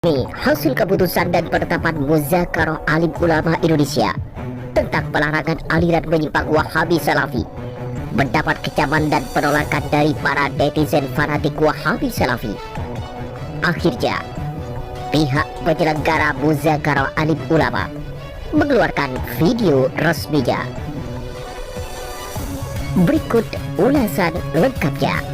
Hasil keputusan dan penetapan Muzakarah Alim Ulama Indonesia tentang pelarangan aliran menyimpang Wahabi Salafi mendapat kecaman dan penolakan dari para netizen fanatik Wahabi Salafi. Akhirnya, pihak penyelenggara Muzakarah Alim Ulama mengeluarkan video resminya. Berikut ulasan lengkapnya.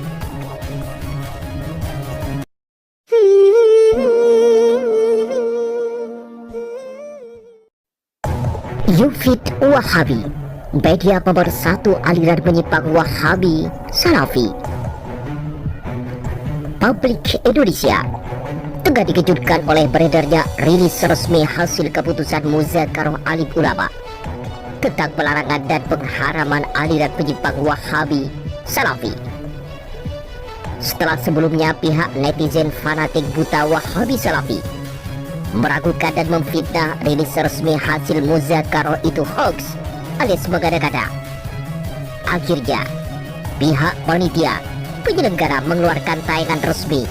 Yufid Wahabi, media nomor 1 aliran menyimpang Wahabi Salafi. Publik Indonesia tengah dikejutkan oleh beredarnya rilis resmi hasil keputusan Muzakarah Alim Ulama tentang pelarangan dan pengharaman aliran menyimpang Wahabi Salafi. Setelah sebelumnya pihak netizen fanatik buta Wahabi Salafi meragukan dan memfitnah rilis resmi hasil Muzakarah itu hoax alias mengada-ngada. Akhirnya, pihak panitia penyelenggara mengeluarkan tayangan resmi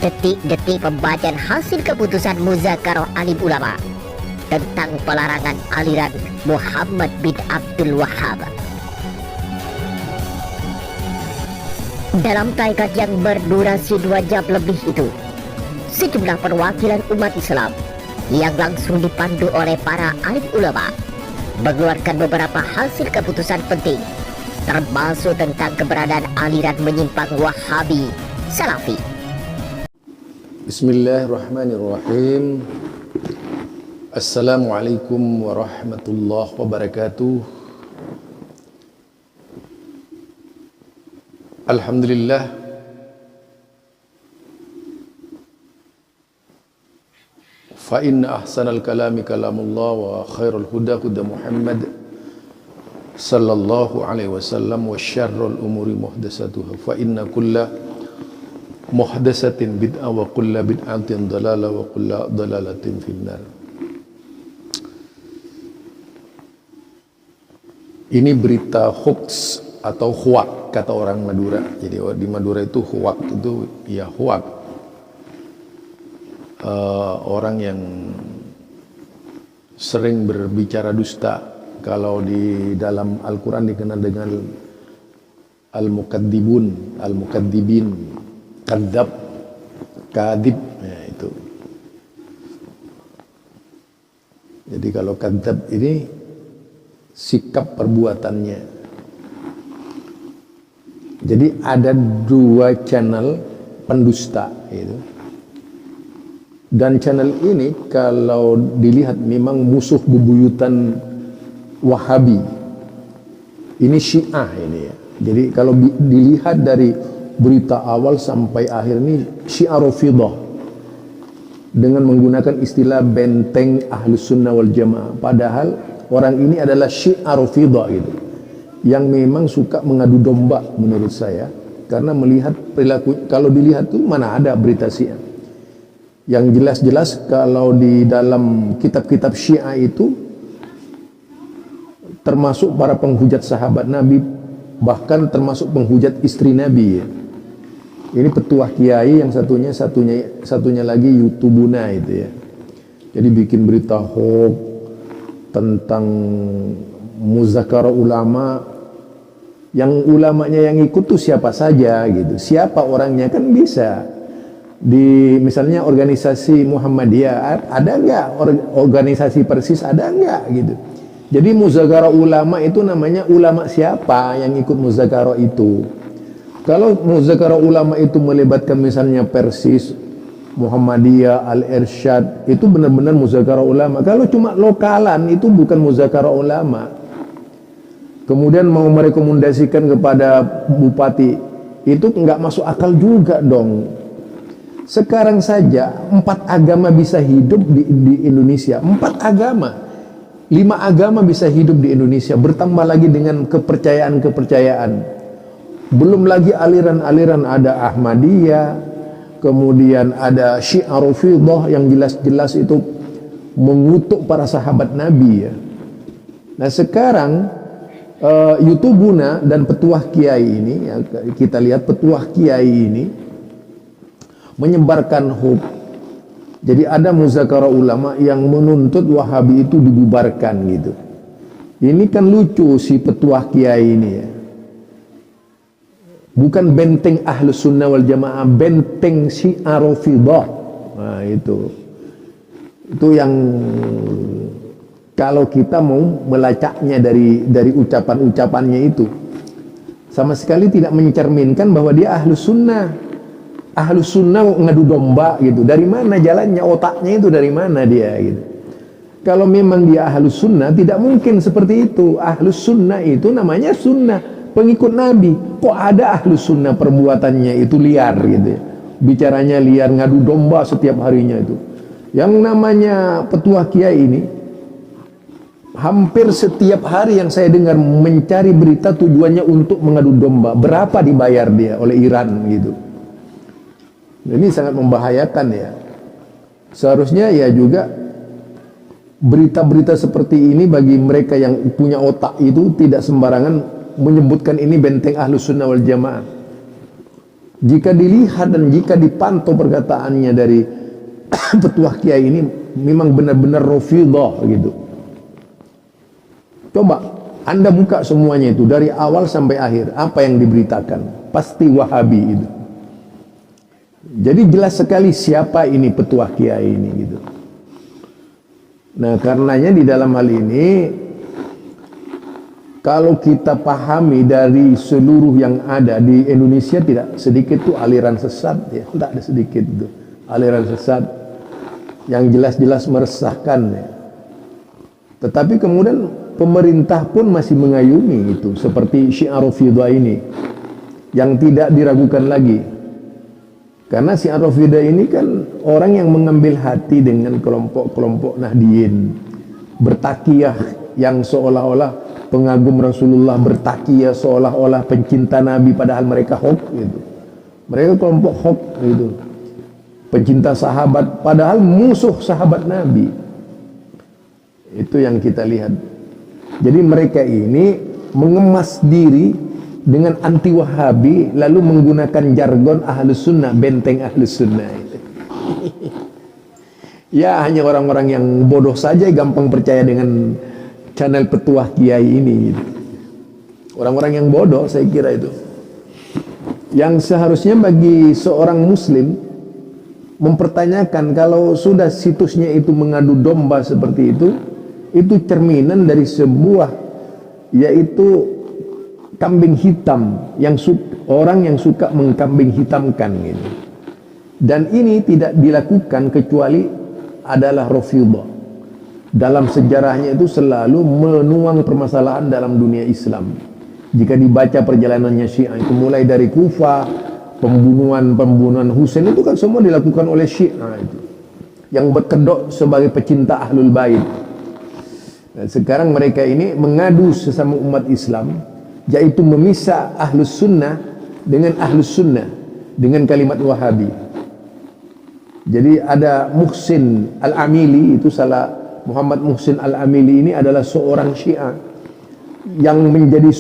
detik-detik pembacaan hasil keputusan Muzakarah Alim Ulama tentang pelarangan aliran Muhammad bin Abdul Wahhab. Dalam tayangan yang berdurasi 2 jam lebih itu, sejumlah perwakilan umat Islam yang langsung dipandu oleh para alim ulama mengeluarkan beberapa hasil keputusan penting, termasuk tentang keberadaan aliran menyimpang Wahabi Salafi. Bismillahirrahmanirrahim. Assalamualaikum warahmatullahi wabarakatuh. Alhamdulillah, fa inna ahsanal kalami kalamullah wa khairul huda huda Muhammad sallallahu alaihi wasallam wa syarrul umuri muhdatsatuha fa inna kulla muhdatsatin bid'ah wa kulla bid'atin dalalah wa kulla dalalatin finnar. Ini berita hoax atau huak kata orang Madura. Jadi di Madura itu huak itu ya huak. Orang yang sering berbicara dusta. Kalau di dalam Al-Quran dikenal dengan Al-Mukaddibun, Al-Mukaddibin, Kadzab, Kadib, ya itu. Jadi kalau Kadzab ini sikap perbuatannya. Jadi ada 2 channel pendusta itu. Dan channel ini kalau dilihat memang musuh bebuyutan Wahabi. Ini Syiah ini ya. Jadi kalau dilihat dari berita awal sampai akhir ini Syiah Rafidah dengan menggunakan istilah benteng Ahlus Sunnah wal Jamaah. Padahal orang ini adalah Syiah Rafidah gitu, yang memang suka mengadu domba menurut saya, karena melihat perilaku. Kalau dilihat tuh mana ada berita Syiah. Yang jelas-jelas kalau di dalam kitab-kitab Syiah itu termasuk para penghujat sahabat Nabi, bahkan termasuk penghujat istri Nabi ya. Ini petuah kiai, yang satunya lagi YouTubuna itu ya. Jadi bikin berita hoax tentang Muzakarah ulama, yang ulamanya yang ikut tuh siapa saja gitu. Siapa orangnya kan bisa. Di misalnya organisasi Muhammadiyah ada nggak, organisasi Persis ada nggak gitu. Jadi Muzakarah ulama itu namanya ulama siapa yang ikut Muzakarah itu. Kalau Muzakarah ulama itu melibatkan misalnya Persis, Muhammadiyah, Al-Irsyad, itu benar-benar Muzakarah ulama. Kalau cuma lokalan itu bukan Muzakarah ulama. Kemudian mau merekomendasikan kepada bupati, itu nggak masuk akal juga dong. Sekarang saja 4 agama bisa hidup di Indonesia. 4 agama, 5 agama bisa hidup di Indonesia. Bertambah lagi dengan kepercayaan-kepercayaan. Belum lagi aliran-aliran, ada Ahmadiyah, kemudian ada Syiah Rafidah yang jelas-jelas itu mengutuk para sahabat Nabi ya. Nah sekarang YouTubuna dan petuah kiai ini ya, kita lihat petuah kiai ini menyebarkan hoax Jadi ada muzakarah ulama yang menuntut Wahabi itu dibubarkan gitu. Ini kan lucu si petuah kiai ini ya. Bukan benteng Ahlus Sunnah wal Jamaah, benteng Syiah Rafidhah. Nah itu yang kalau kita mau melacaknya dari ucapan-ucapannya itu, sama sekali tidak mencerminkan bahwa dia Ahlus Sunnah. Ahlus Sunnah ngadu domba gitu. Dari mana jalannya, otaknya itu dari mana dia gitu. Kalau memang dia Ahlus Sunnah, tidak mungkin seperti itu. Ahlus Sunnah itu namanya sunnah, pengikut Nabi. Kok ada Ahlus Sunnah perbuatannya itu liar gitu ya. Bicaranya liar, ngadu domba setiap harinya itu. Yang namanya petuah kiai ini, hampir setiap hari yang saya dengar mencari berita tujuannya untuk mengadu domba. Berapa dibayar dia oleh Iran gitu. Ini sangat membahayakan ya. Seharusnya ya juga berita-berita seperti ini bagi mereka yang punya otak itu tidak sembarangan menyebutkan ini benteng Ahlus Sunnah wal Jamaah. Jika dilihat dan jika dipantau perkataannya dari petuah kiai ini memang benar-benar Rafidhah gitu. Coba Anda buka semuanya itu dari awal sampai akhir, apa yang diberitakan? Pasti Wahabi itu. Jadi jelas sekali siapa ini petuah kiai ini gitu. Nah, karenanya di dalam hal ini kalau kita pahami dari seluruh yang ada di Indonesia, tidak sedikit tuh aliran sesat ya, tidak ada sedikit itu aliran sesat yang jelas-jelas meresahkan ya. Tetapi kemudian pemerintah pun masih mengayumi itu, seperti Syiah Rafidhah ini yang tidak diragukan lagi. Karena Syiah Rafidhah ini kan orang yang mengambil hati dengan kelompok-kelompok Nahdliyin, bertakiyah yang seolah-olah pengagum Rasulullah, bertakiyah seolah-olah pencinta Nabi, padahal mereka hoax gitu. Mereka kelompok hoax gitu. Pencinta sahabat, padahal musuh sahabat Nabi. Itu yang kita lihat. Jadi mereka ini mengemas diri dengan anti Wahabi, lalu menggunakan jargon Ahlus Sunnah, benteng Ahlus Sunnah itu. Ya hanya orang-orang yang bodoh saja gampang percaya dengan channel petuah kiai ini gitu. Orang-orang yang bodoh saya kira itu. Yang seharusnya bagi seorang muslim mempertanyakan, kalau sudah situsnya itu mengadu domba seperti itu cerminan dari sebuah, yaitu kambing hitam, yang orang yang suka mengkambing hitamkan gitu. Dan ini tidak dilakukan kecuali adalah Rafidhah. Dalam sejarahnya itu selalu menuang permasalahan dalam dunia Islam. Jika dibaca perjalanannya Syiah itu mulai dari Kufah, pembunuhan Husain itu kan semua dilakukan oleh Syiah itu, yang berkedok sebagai pecinta Ahlul Bait. Dan sekarang mereka ini mengadu sesama umat Islam, yaitu memisah Ahlus Sunnah dengan Ahlus Sunnah dengan kalimat Wahabi. Jadi ada Muhsin Al-Amili, itu Muhammad Muhsin Al-Amili ini adalah seorang Syiah yang menjadi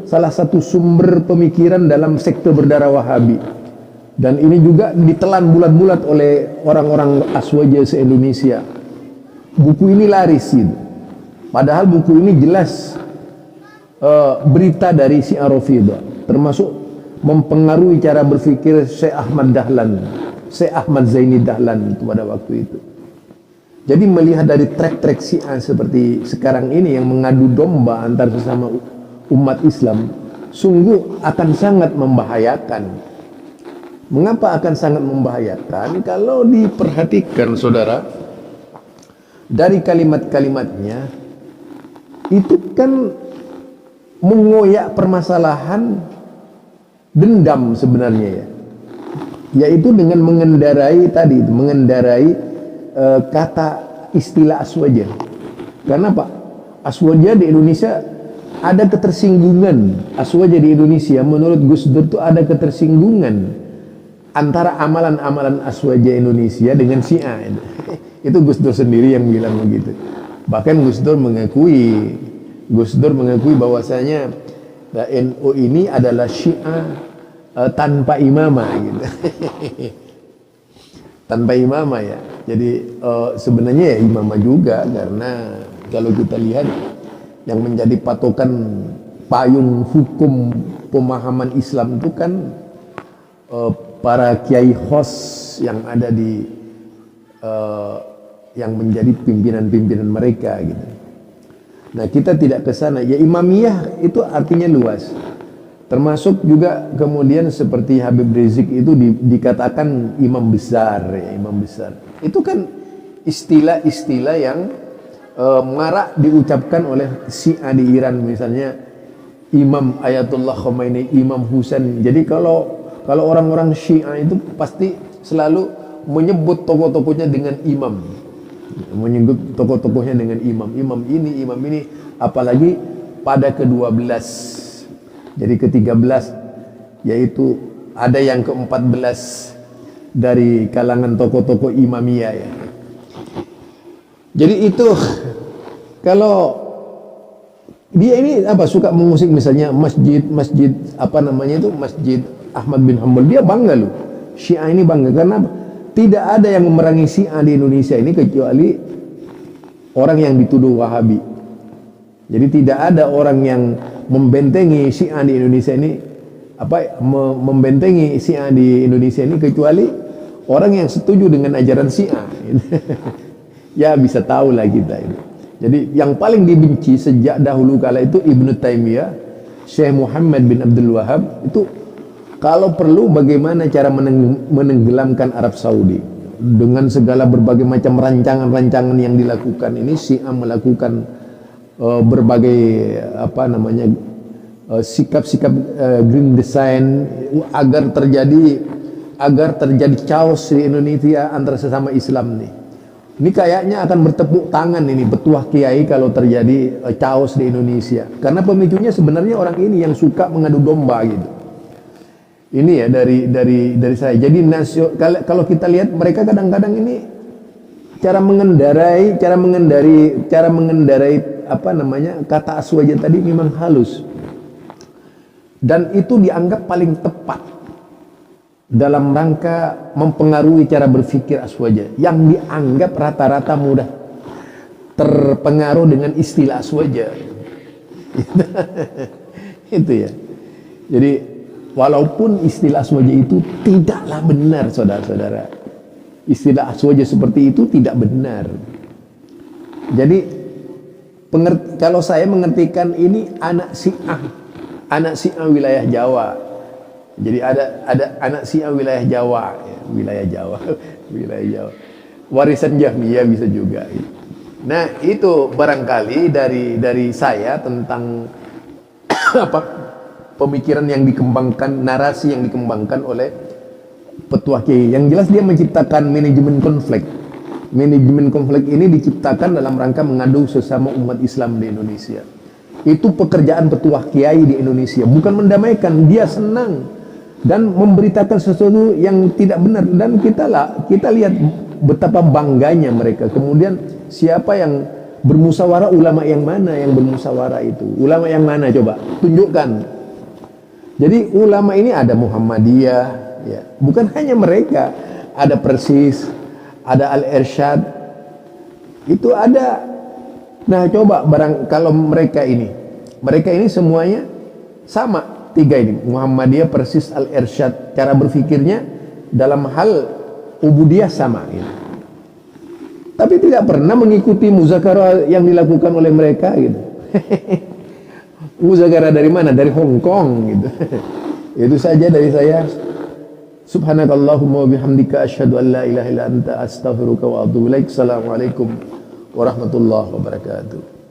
salah satu sumber pemikiran dalam sekte berdarah Wahabi. Dan ini juga ditelan bulat-bulat oleh orang-orang Aswaja se-Indonesia. Buku ini laris gitu. Padahal buku ini jelas berita dari Syiah Rafidhah, termasuk mempengaruhi cara berpikir Syekh Ahmad Zaini Dahlan pada waktu itu. Jadi melihat dari trek-trek Syiah seperti sekarang ini yang mengadu domba antar sesama umat Islam, sungguh akan sangat membahayakan. Mengapa akan sangat membahayakan? Kalau diperhatikan saudara, dari kalimat-kalimatnya itu kan mengoyak permasalahan dendam sebenarnya ya, yaitu dengan mengendarai kata istilah Aswaja. Karena Pak, Aswaja di Indonesia ada ketersinggungan. Aswaja di Indonesia menurut Gus Dur itu ada ketersinggungan antara amalan-amalan Aswaja Indonesia dengan Syiah. Itu Gus Dur sendiri yang bilang begitu. Bahkan Gus Dur mengakui bahwasanya NU ini adalah Syiah tanpa imamah gitu. tanpa imamah ya. Jadi sebenarnya ya imamah juga, karena kalau kita lihat yang menjadi patokan payung hukum pemahaman Islam itu kan para kiai khos yang ada di yang menjadi pimpinan-pimpinan mereka gitu. Nah, kita tidak ke sana. Ya, imamiyah itu artinya luas. Termasuk juga kemudian seperti Habib Rizik itu dikatakan imam besar ya, imam besar. Itu kan istilah-istilah yang marak diucapkan oleh Syiah di Iran, misalnya Imam Ayatullah Khomeini, Imam Husain. Jadi kalau orang-orang Syiah itu pasti selalu menyebut tokoh-tokohnya dengan imam. Menyebut tokoh-tokohnya dengan imam. Imam ini, apalagi pada ke-12. Jadi ke-13 yaitu ada yang ke-14 dari kalangan tokoh-tokoh imamiyah ya. Jadi itu kalau dia ini suka mengusik misalnya masjid apa namanya itu, Masjid Ahmad bin Hanbal, dia bangga loh. Syiah ini bangga karena tidak ada yang memerangi Syiah di Indonesia ini kecuali orang yang dituduh Wahabi. Jadi tidak ada orang yang membentengi Syiah di Indonesia ini membentengi Syiah di Indonesia ini kecuali orang yang setuju dengan ajaran Syiah. Ya bisa tahu lah kita itu. Jadi yang paling dibenci sejak dahulu kala itu Ibnu Taimiyah, Syekh Muhammad bin Abdul Wahab itu kalau perlu bagaimana cara menenggelamkan Arab Saudi dengan segala berbagai macam rancangan-rancangan yang dilakukan. Ini Syiah melakukan berbagai sikap-sikap green design agar terjadi chaos di Indonesia antara sesama Islam nih. Ini kayaknya akan bertepuk tangan ini petuah kiai kalau terjadi chaos di Indonesia. Karena pemicunya sebenarnya orang ini yang suka mengadu domba gitu. Ini ya dari saya. Jadi kalau kita lihat mereka kadang-kadang ini cara mengendarai kata aswaja tadi memang halus. Dan itu dianggap paling tepat dalam rangka mempengaruhi cara berpikir aswaja yang dianggap rata-rata mudah terpengaruh dengan istilah aswaja. Itu ya. Jadi walaupun istilah aswaja itu tidaklah benar, saudara-saudara. Istilah aswaja seperti itu tidak benar. Jadi kalau saya mengertikan ini anak Syiah wilayah Jawa. Jadi ada anak Syiah wilayah Jawa, ya, wilayah Jawa. Warisan Jahmiyah bisa juga. Nah, itu barangkali dari saya tentang pemikiran yang dikembangkan, narasi yang dikembangkan oleh petuah kiai. Yang jelas dia menciptakan manajemen konflik. Manajemen konflik ini diciptakan dalam rangka mengadu sesama umat Islam di Indonesia. Itu pekerjaan petuah kiai di Indonesia, bukan mendamaikan. Dia senang dan memberitakan sesuatu yang tidak benar, dan kita lihat betapa bangganya mereka. Kemudian siapa yang bermusyawarah, ulama yang mana yang bermusyawarah itu? Ulama yang mana coba tunjukkan. Jadi ulama ini ada Muhammadiyah ya. Bukan hanya mereka, ada Persis, ada Al-Irsyad. Itu ada. Nah, coba kalau mereka ini semuanya sama. Tiga ini, Muhammadiyah, Persis, Al-Irsyad, cara berpikirnya dalam hal ubudiyah sama gitu. Tapi tidak pernah mengikuti muzakarah yang dilakukan oleh mereka gitu. Muzakarah dari mana? Dari Hong Kong gitu. Itu saja dari saya. Subhanakallahumma wa bihamdika asyhadu an la ilaha illa anta astaghfiruka wa atubu ilaik. Assalamualaikum warahmatullahi wabarakatuh.